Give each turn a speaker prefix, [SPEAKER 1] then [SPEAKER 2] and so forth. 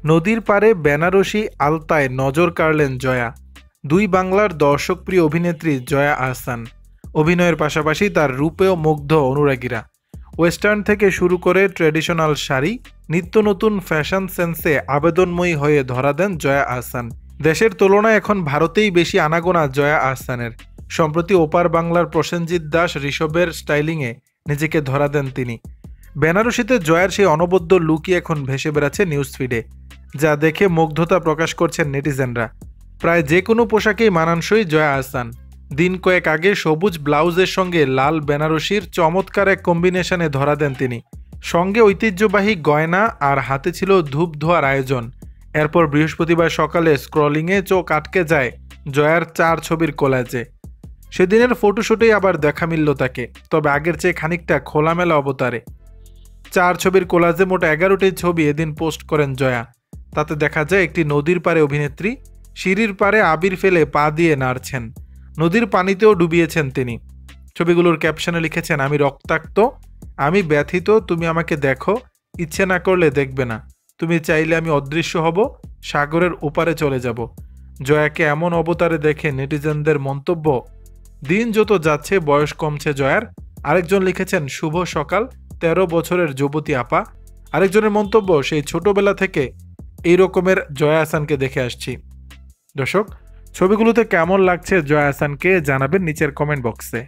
[SPEAKER 1] নদীর পাড়ে বেনারসি আলতায় নজর কাড়লেন জয়া। দুই বাংলার দর্শকপ্রিয় অভিনেত্রী জয়া আহসান। অভিনয়ের পাশাপাশি তার রূপেও মুগ্ধ অনুরাগীরা। ওয়েস্টার্ন থেকে শুরু করে ট্র্যাডিশনাল শাড়ি, নিত্য নতুন ফ্যাশন সেন্সে আবেদনময়ী হয়ে ধরা দেন জয়া আহসান। দেশের তুলনায় এখন ভারতেই বেশি আনাগোনা জয়া আহসানের। সম্প্রতি ওপার বাংলার প্রসেনজিৎ দাস ঋষভের স্টাইলিংয়ে নিজেকে ধরা দেন তিনি। বেনারসিতে জয়ার সেই অনবদ্য লুকই এখন ভেসে বেড়াচ্ছে নিউজ ফিডে, যা দেখে মুগ্ধতা প্রকাশ করছেন নেটিজেনরা। প্রায় যে কোনো পোশাকেই মানানসই জয়া আহসান। দিন কয়েক আগে সবুজ ব্লাউজের সঙ্গে লাল বেনারসির চমৎকার এক কম্বিনেশনে ধরা দেন তিনি। সঙ্গে ঐতিহ্যবাহী গয়না আর হাতে ছিল ধূপ ধোয়ার আয়োজন। এরপর বৃহস্পতিবার সকালে স্ক্রলিংয়ে চোখ আটকে যায় জয়ার 4 ছবির কোলাজে। সেদিনের ফটোশুটেই আবার দেখা মিলল তাকে, তবে আগের চেয়ে খানিকটা খোলামেলা অবতারে। 4 ছবির কোলাজে মোট 11টি ছবি এদিন পোস্ট করেন জয়া। তাতে দেখা যায় একটি নদীর পাড়ে অভিনেত্রী সিঁড়ির পাড়ে আবির ফেলে পা দিয়ে নাড়ছেন। নদীর পানিতেও ডুবিয়েছেন তিনি। ছবিগুলোর ক্যাপশনে লিখেছেন, আমি রক্তাক্ত, আমি ব্যথিত, তুমি আমাকে দেখো, ইচ্ছে না করলে দেখবে না, তুমি চাইলে আমি অদৃশ্য হব, সাগরের ওপারে চলে যাব। জয়াকে এমন অবতারে দেখে নেটিজেনদের মন্তব্য, দিন যত যাচ্ছে বয়স কমছে জয়ার। আরেকজন লিখেছেন, শুভ সকাল, 13 বছরের যুবতী আপা। আরেকজনের মন্তব্য, সেই ছোটবেলা থেকে এই রকমের জয়া আহসানকে দেখে আসছি। দর্শক, ছবিগুলোতে কেমন লাগছে জয়া আহসানকে জানাবেন নিচের কমেন্ট বক্সে।